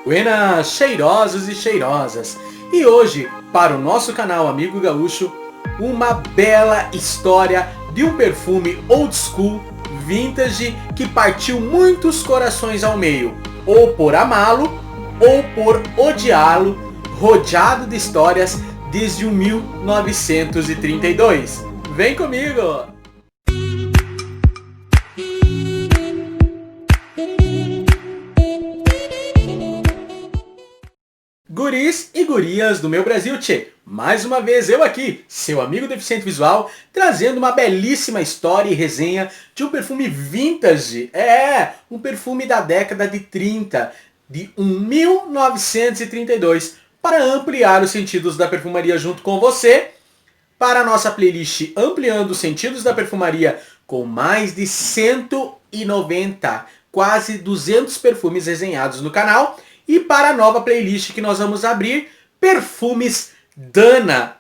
Buenas, cheirosos e cheirosas! E hoje, para o nosso canal Amigo Gaúcho, uma bela história de um perfume old school, vintage, que partiu muitos corações ao meio, ou por amá-lo, ou por odiá-lo, rodeado de histórias desde o 1932. Vem comigo! Guris e gurias do meu Brasil, tchê! Mais uma vez eu aqui, seu amigo deficiente visual, trazendo uma belíssima história e resenha de um perfume vintage. Um perfume da década de 30, de 1932, para ampliar os sentidos da perfumaria junto com você, para a nossa playlist Ampliando os Sentidos da Perfumaria, com mais de 190, quase 200 perfumes resenhados no canal, e para a nova playlist que nós vamos abrir, Perfumes Dana.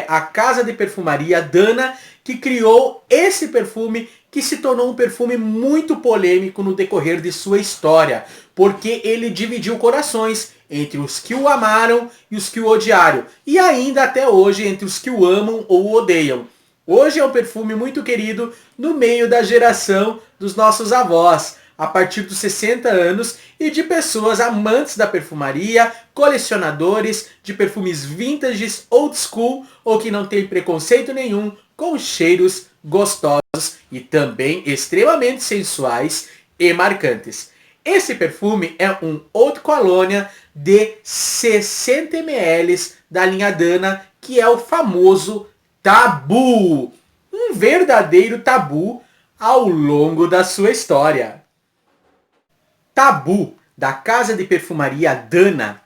A casa de perfumaria Dana que criou esse perfume que se tornou um perfume muito polêmico no decorrer de sua história, porque ele dividiu corações entre os que o amaram e os que o odiaram, e ainda até hoje entre os que o amam ou o odeiam. Hoje é um perfume muito querido no meio da geração dos nossos avós, a partir dos 60 anos, e de pessoas amantes da perfumaria, colecionadores de perfumes vintages, old school, ou que não tem preconceito nenhum com cheiros gostosos e também extremamente sensuais e marcantes. Esse perfume é um Eau de Cologne de 60 ml da linha Dana, que é o famoso Tabu. Um verdadeiro tabu ao longo da sua história. Tabu, da casa de perfumaria Dana,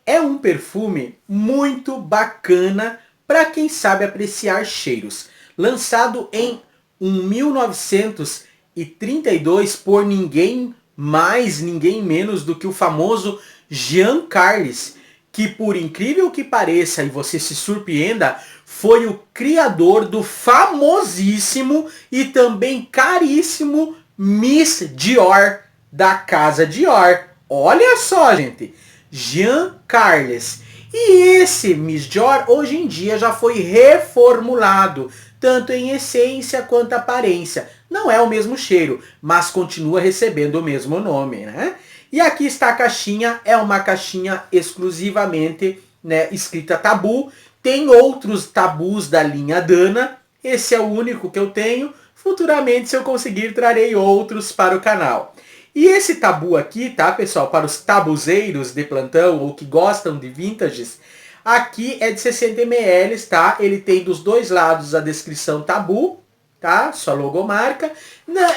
é um perfume muito bacana para quem sabe apreciar cheiros. Lançado em 1932 por ninguém mais, ninguém menos do que o famoso Jean Carles, que, por incrível que pareça e você se surpreenda, foi o criador do famosíssimo e também caríssimo Miss Dior, da casa Dior. Olha só, gente, Jean Carles. E esse Miss Dior hoje em dia já foi reformulado, tanto em essência quanto aparência. Não é o mesmo cheiro, mas continua recebendo o mesmo nome, né? E aqui está a caixinha, é uma caixinha exclusivamente, né, escrita Tabu. Tem outros tabus da linha Dana, esse é o único que eu tenho. Futuramente, se eu conseguir, trarei outros para o canal. E esse tabu aqui, tá, pessoal, para os tabuzeiros de plantão ou que gostam de vintages, aqui é de 60 ml, tá? Ele tem dos dois lados a descrição Tabu, tá? Sua logomarca.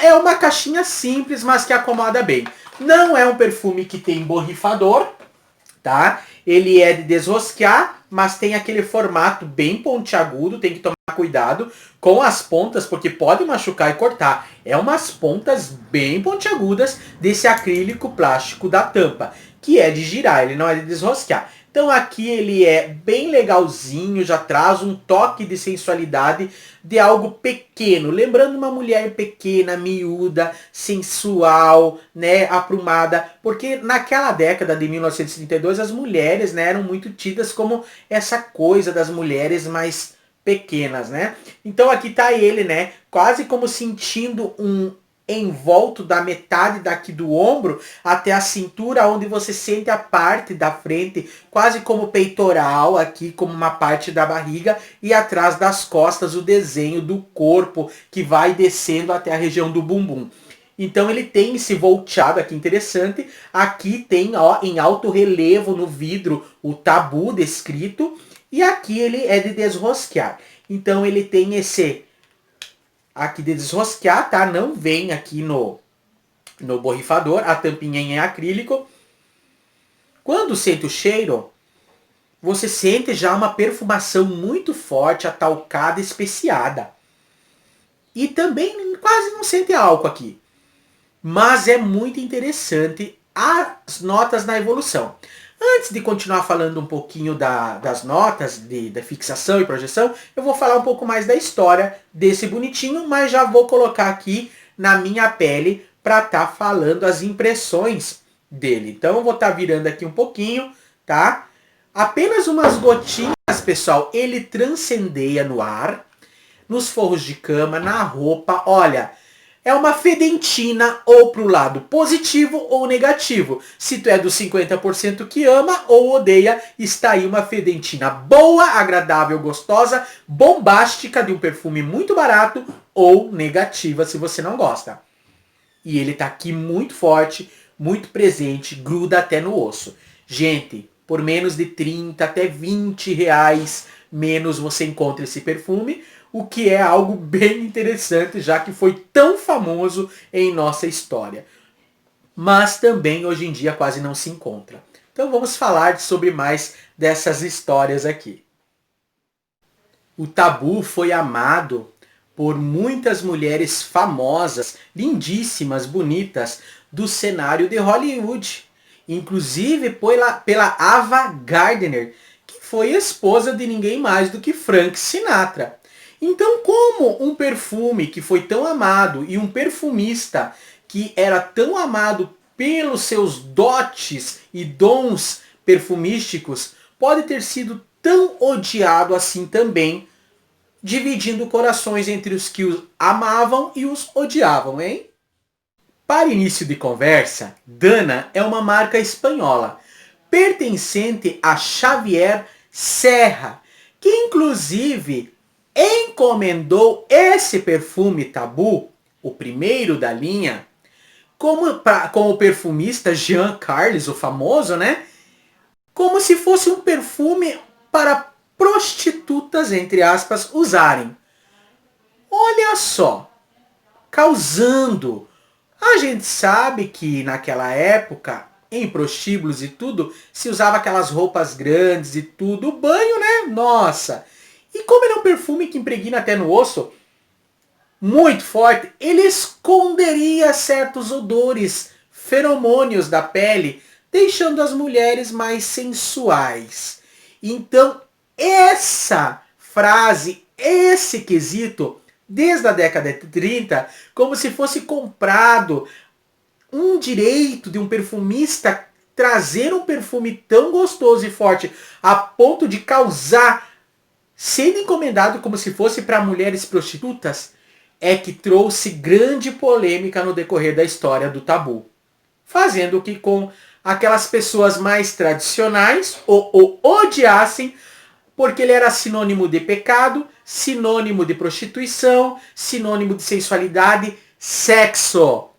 É uma caixinha simples, mas que acomoda bem. Não é um perfume que tem borrifador, tá? Ele é de desrosquear, mas tem aquele formato bem pontiagudo, tem que tomar cuidado com as pontas, porque pode machucar e cortar. É umas pontas bem pontiagudas desse acrílico plástico da tampa, que é de girar, ele não é de desrosquear. Então aqui ele é bem legalzinho, já traz um toque de sensualidade de algo pequeno, lembrando uma mulher pequena, miúda, sensual, né, aprumada, porque naquela década de 1932 as mulheres, né, eram muito tidas como essa coisa das mulheres mais pequenas, né? Então aqui tá ele, né, quase como sentindo um envolto da metade daqui do ombro até a cintura, onde você sente a parte da frente, quase como peitoral aqui, como uma parte da barriga, e atrás das costas o desenho do corpo que vai descendo até a região do bumbum. Então ele tem esse volteado aqui interessante. Aqui tem, ó, em alto relevo no vidro o Tabu descrito, e aqui ele é de desrosquear. Então ele tem esse aqui de desrosquear, tá? Não vem aqui no borrifador, a tampinha em acrílico. Quando sente o cheiro, você sente já uma perfumação muito forte, atalcada, especiada. E também quase não sente álcool aqui. Mas é muito interessante as notas na evolução. Antes de continuar falando um pouquinho das notas da fixação e projeção, eu vou falar um pouco mais da história desse bonitinho, mas já vou colocar aqui na minha pele para estar falando as impressões dele. Então eu vou estar virando aqui um pouquinho, tá? Apenas umas gotinhas, pessoal. Ele transcendeia no ar, nos forros de cama, na roupa. Olha, é uma fedentina ou pro lado positivo ou negativo. Se tu é dos 50% que ama ou odeia, está aí uma fedentina boa, agradável, gostosa, bombástica, de um perfume muito barato, ou negativa se você não gosta. E ele tá aqui muito forte, muito presente, gruda até no osso. Gente, por menos de 30 até 20 reais menos você encontra esse perfume, o que é algo bem interessante, já que foi tão famoso em nossa história. Mas também hoje em dia quase não se encontra. Então vamos falar sobre mais dessas histórias aqui. O Tabu foi amado por muitas mulheres famosas, lindíssimas, bonitas, do cenário de Hollywood. Inclusive pela Ava Gardner, que foi esposa de ninguém mais do que Frank Sinatra. Então, como um perfume que foi tão amado e um perfumista que era tão amado pelos seus dotes e dons perfumísticos pode ter sido tão odiado assim também, dividindo corações entre os que os amavam e os odiavam, hein? Para início de conversa, Dana é uma marca espanhola, pertencente a Xavier Serra, que inclusive encomendou esse perfume Tabu, o primeiro da linha, com o perfumista Jean Carles, o famoso, né? Como se fosse um perfume para prostitutas, entre aspas, usarem. Olha só, causando. A gente sabe que naquela época, em prostíbulos e tudo, se usava aquelas roupas grandes e tudo, o banho, né? Nossa! E como ele é um perfume que impregna até no osso, muito forte, ele esconderia certos odores, feromônios da pele, deixando as mulheres mais sensuais. Então, essa frase, esse quesito, desde a década de 30, como se fosse comprado um direito de um perfumista trazer um perfume tão gostoso e forte a ponto de causar, sendo encomendado como se fosse para mulheres prostitutas, é que trouxe grande polêmica no decorrer da história do Tabu. Fazendo que com aquelas pessoas mais tradicionais o odiassem, porque ele era sinônimo de pecado, sinônimo de prostituição, sinônimo de sensualidade, sexo.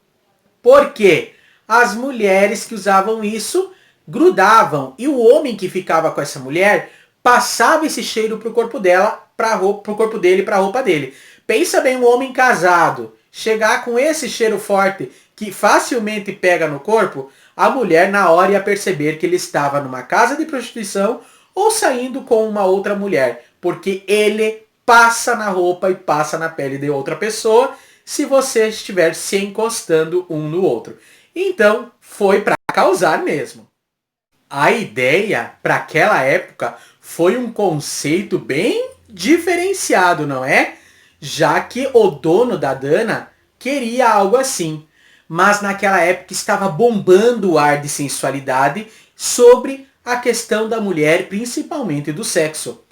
Por quê? As mulheres que usavam isso grudavam, e o homem que ficava com essa mulher passava esse cheiro pro corpo dela, pro corpo dele, pra roupa dele. Pensa bem, um homem casado chegar com esse cheiro forte que facilmente pega no corpo, a mulher na hora ia perceber que ele estava numa casa de prostituição ou saindo com uma outra mulher, porque ele passa na roupa e passa na pele de outra pessoa se você estiver se encostando um no outro. Então, foi para causar mesmo. A ideia para aquela época foi um conceito bem diferenciado, não é? Já que o dono da Dana queria algo assim. Mas naquela época estava bombando o ar de sensualidade sobre a questão da mulher, principalmente do sexo.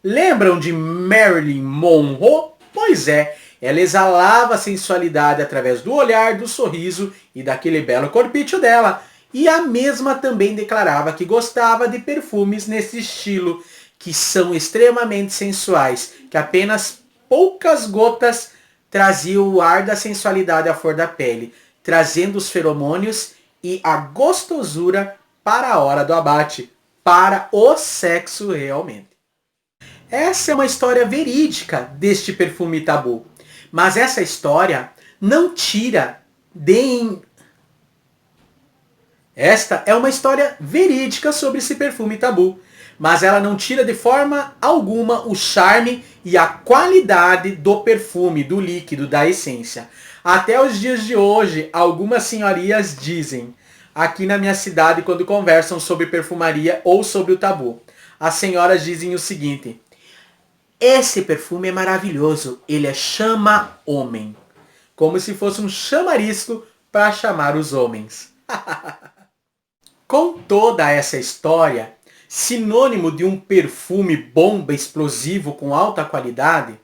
Lembram de Marilyn Monroe? Pois é, ela exalava a sensualidade através do olhar, do sorriso e daquele belo corpício dela. E a mesma também declarava que gostava de perfumes nesse estilo, que são extremamente sensuais, que apenas poucas gotas traziam o ar da sensualidade à flor da pele, trazendo os feromônios e a gostosura para a hora do abate, para o sexo realmente. Essa é uma história verídica deste perfume Tabu, mas essa história não tira de... Esta é uma história verídica sobre esse perfume Tabu, mas ela não tira de forma alguma o charme e a qualidade do perfume, do líquido, da essência. Até os dias de hoje, algumas senhorias dizem, aqui na minha cidade, quando conversam sobre perfumaria ou sobre o Tabu, as senhoras dizem o seguinte: esse perfume é maravilhoso, ele é chama-homem. Como se fosse um chamarisco para chamar os homens. Com toda essa história, sinônimo de um perfume bomba explosivo com alta qualidade,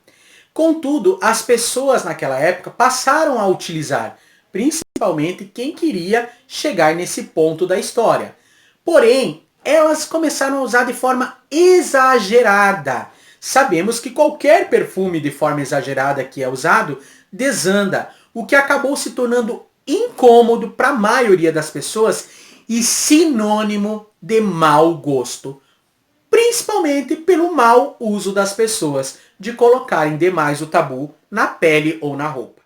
contudo, as pessoas naquela época passaram a utilizar, principalmente quem queria chegar nesse ponto da história. Porém, elas começaram a usar de forma exagerada. Sabemos que qualquer perfume de forma exagerada que é usado desanda, o que acabou se tornando incômodo para a maioria das pessoas e sinônimo de mau gosto. Principalmente pelo mau uso das pessoas de colocarem demais o tabu na pele ou na roupa.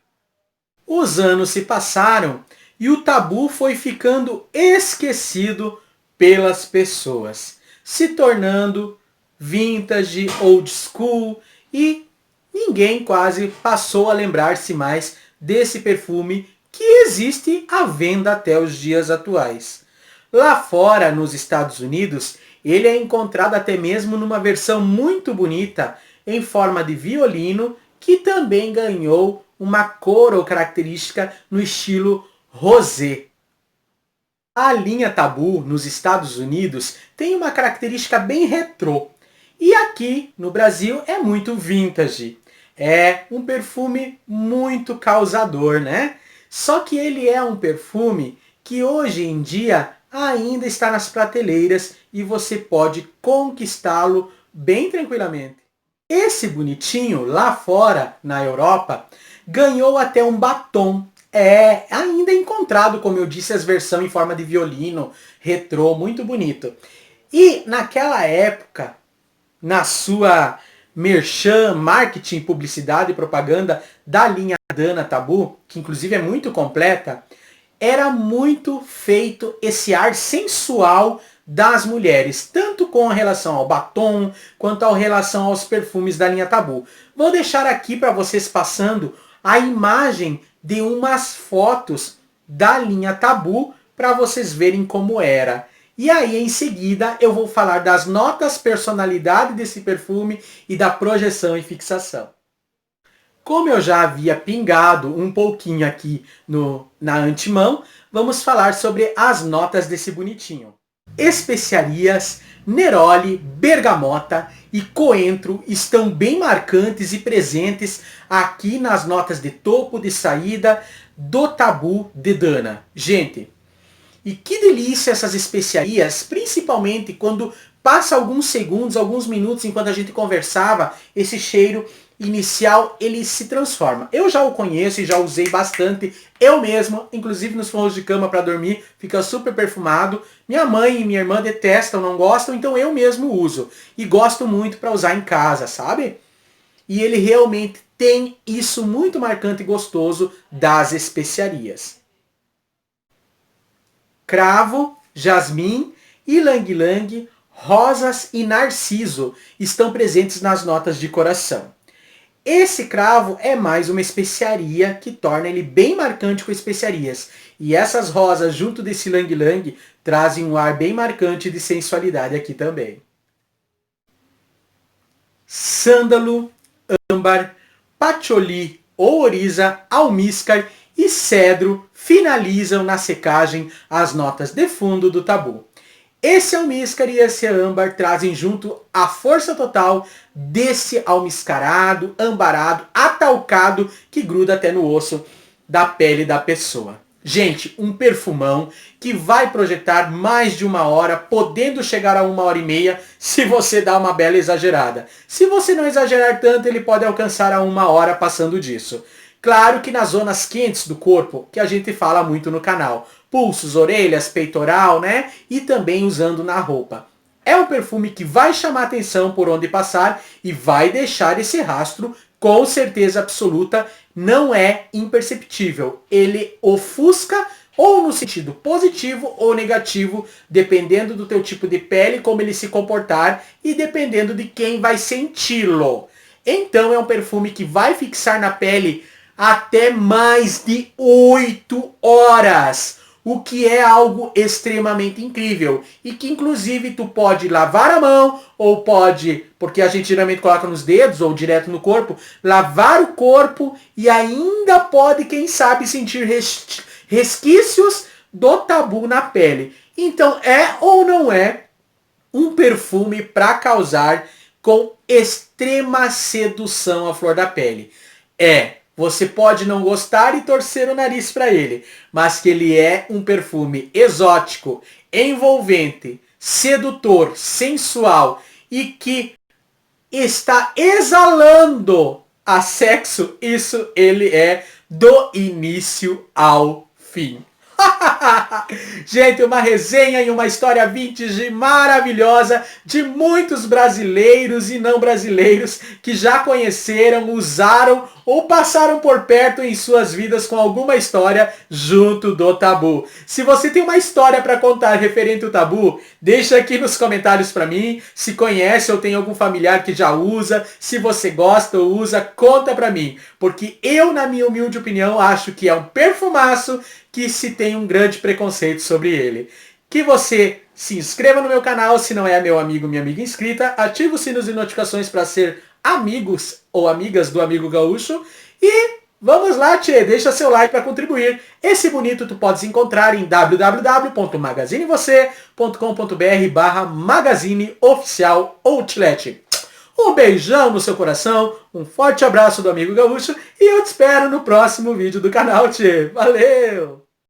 Os anos se passaram e o tabu foi ficando esquecido pelas pessoas, se tornando vintage, old school e ninguém quase passou a lembrar-se mais desse perfume que existe à venda até os dias atuais. Lá fora, nos Estados Unidos, ele é encontrado até mesmo numa versão muito bonita em forma de violino, que também ganhou uma cor ou característica no estilo rosé. A linha Tabu nos Estados Unidos tem uma característica bem retrô. E aqui no Brasil é muito vintage. É um perfume muito causador, né? Só que ele é um perfume que hoje em dia ainda está nas prateleiras e você pode conquistá-lo bem tranquilamente. Esse bonitinho, lá fora, na Europa, ganhou até um batom. É ainda encontrado, como eu disse, as versões em forma de violino, retrô, muito bonito. E naquela época, na sua merchan, marketing, publicidade e propaganda da linha Dana Tabu, que inclusive é muito completa, era muito feito esse ar sensual das mulheres, tanto com relação ao batom, quanto com relação aos perfumes da linha Tabu. Vou deixar aqui para vocês passando a imagem de umas fotos da linha Tabu para vocês verem como era. E aí, em seguida, eu vou falar das notas personalidade desse perfume e da projeção e fixação. Como eu já havia pingado um pouquinho aqui na antemão, vamos falar sobre as notas desse bonitinho. Especiarias, neroli, bergamota e coentro estão bem marcantes e presentes aqui nas notas de topo de saída do Tabu de Dana. Gente, e que delícia essas especiarias, principalmente quando passa alguns segundos, alguns minutos enquanto a gente conversava, esse cheiro inicial ele se transforma. Eu já o conheço e já usei bastante, eu mesmo, inclusive nos forros de cama para dormir, fica super perfumado. Minha mãe e minha irmã detestam, não gostam, então eu mesmo uso. E gosto muito para usar em casa, sabe? E ele realmente tem isso muito marcante e gostoso das especiarias. Cravo, jasmim, ylang-ylang, rosas e narciso estão presentes nas notas de coração. Esse cravo é mais uma especiaria que torna ele bem marcante com especiarias. E essas rosas junto desse ylang-ylang trazem um ar bem marcante de sensualidade aqui também. Sândalo, âmbar, patchouli ou oriza, almíscar e cedro finalizam na secagem as notas de fundo do Tabu. Esse almíscar e esse âmbar trazem junto a força total desse almiscarado, ambarado, atalcado que gruda até no osso da pele da pessoa. Gente, um perfumão que vai projetar mais de 1 hora, podendo chegar a 1h30 se você dá uma bela exagerada. Se você não exagerar tanto, ele pode alcançar a 1 hora passando disso. Claro que nas zonas quentes do corpo, que a gente fala muito no canal. Pulsos, orelhas, peitoral, né? E também usando na roupa. É um perfume que vai chamar atenção por onde passar e vai deixar esse rastro com certeza absoluta. Não é imperceptível. Ele ofusca ou no sentido positivo ou negativo, dependendo do teu tipo de pele, como ele se comportar e dependendo de quem vai senti-lo. Então é um perfume que vai fixar na pele até mais de 8 horas, o que é algo extremamente incrível e que inclusive tu pode lavar a mão ou pode, porque a gente geralmente coloca nos dedos ou direto no corpo, lavar o corpo e ainda pode, quem sabe, sentir resquícios do Tabu na pele. Então é ou não é um perfume para causar com extrema sedução à flor da pele? É. Você pode não gostar e torcer o nariz para ele, mas que ele é um perfume exótico, envolvente, sedutor, sensual e que está exalando a sexo, isso ele é do início ao fim. Gente, uma resenha e uma história vintage maravilhosa de muitos brasileiros e não brasileiros que já conheceram, usaram ou passaram por perto em suas vidas com alguma história junto do Tabu. Se você tem uma história para contar referente ao Tabu, deixa aqui nos comentários para mim. Se conhece ou tem algum familiar que já usa, se você gosta ou usa, conta para mim. Porque eu, na minha humilde opinião, acho que é um perfumaço que se tem um grande preconceito sobre ele. Que você se inscreva no meu canal, se não é meu amigo, minha amiga inscrita, ative o sino de notificações para ser amigos ou amigas do Amigo Gaúcho e vamos lá, tchê, deixa seu like para contribuir. Esse bonito tu podes encontrar em www.magazinevocê.com.br/Magazine Oficial Outlet. Um beijão no seu coração, um forte abraço do Amigo Gaúcho e eu te espero no próximo vídeo do canal, tchê. Valeu!